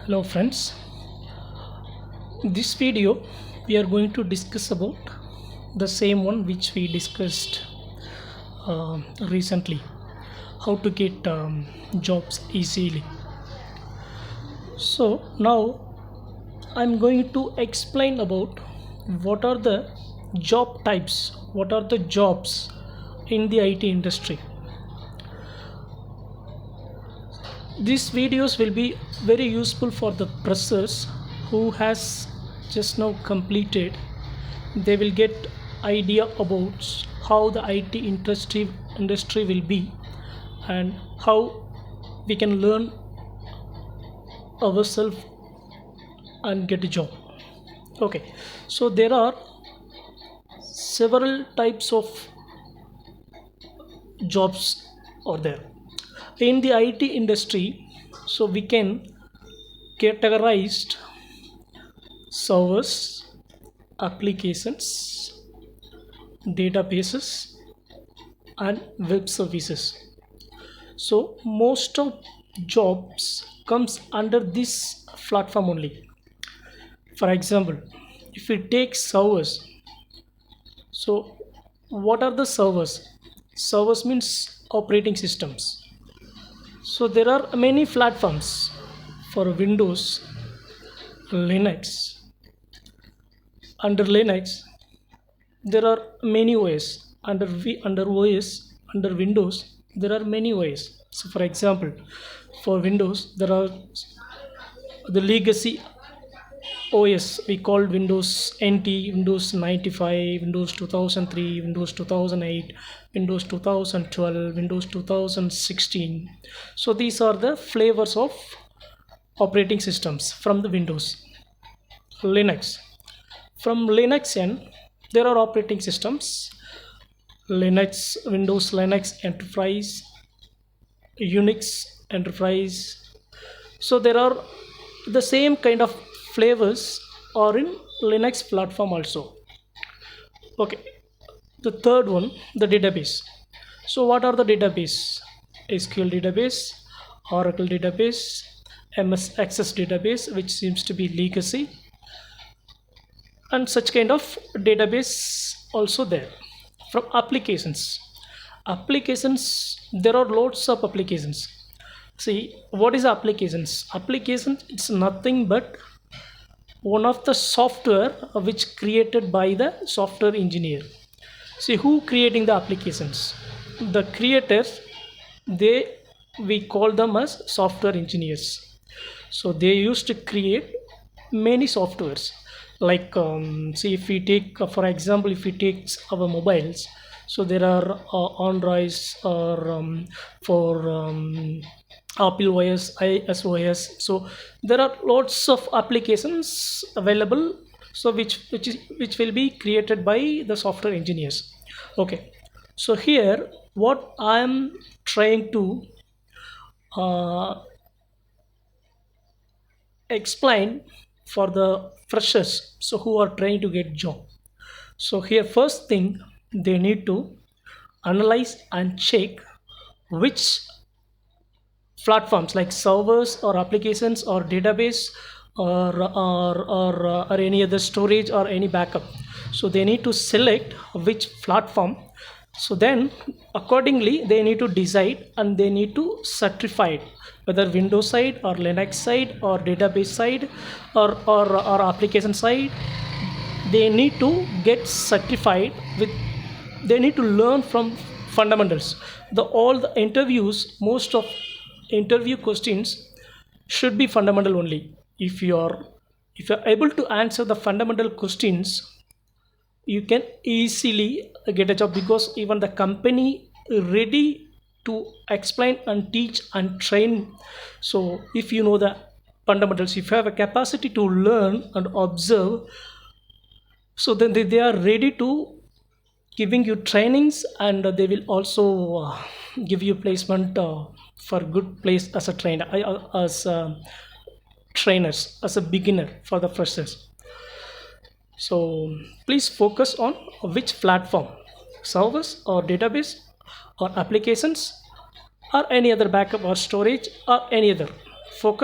Hello friends, this video we are going to discuss about the same one which we discussed recently, how to get jobs easily. So now I'm going to explain about what are the job types, what are the jobs in the IT industry. These videos will be very useful for the pressers who has just now completed. They will get idea about how the IT industry will be and how we can learn ourselves and get a job. Okay, so there are several types of jobs are there in the IT industry. So we can categorized servers, applications, databases, and web services. So most of jobs comes under this platform only. For example, if we take servers, so what are the servers? Servers means operating systems. So there are many platforms for Windows, Linux. Under Linux, there are many OS. Under OS, under Windows, there are many OS. So for example, for Windows, there are the legacy OS we called Windows NT, Windows 95, Windows 2003, Windows 2008, Windows 2012, Windows 2016. So these are the flavors of operating systems from the Windows. Linux. From Linux end, there are operating systems. Linux, Windows Linux Enterprise, Unix Enterprise. So there are the same kind of flavors are in Linux platform also. Okay, the third one, the database. So what are the database? SQL database, Oracle database, MS Access database, which seems to be legacy, and such kind of database also there. From applications, there are lots of applications. See, what is applications? Applications, it's nothing but one of the software which created by the software engineer. See, who creating the applications? The creators, they, we call them as software engineers. So they used to create many softwares. Like see, if we take for example, if we take our mobiles, so there are Androids or for Apple OS, iOS OS. So there are lots of applications available. So which will be created by the software engineers. Okay. So here, what I am trying to uh, explain for the freshers, so who are trying to get job. So here, first thing, they need to analyze and check which platforms like servers or applications or database or any other storage or any backup. So they need to select which platform. So then accordingly they need to decide and they need to certify it, whether Windows side or Linux side or database side or application side. They need to get certified with, they need to learn from fundamentals. The all the interviews, most of interview questions should be fundamental only. If you're able to answer the fundamental questions, you can easily get a job, because even the company ready to explain and teach and train. So if you know the fundamentals, if you have a capacity to learn and observe, so then they are ready to giving you trainings, and they will also give you placement for good place as a trainer, as trainers, as a beginner for the freshers. So please focus on which platform, servers or database or applications or any other backup or storage or any other. Focus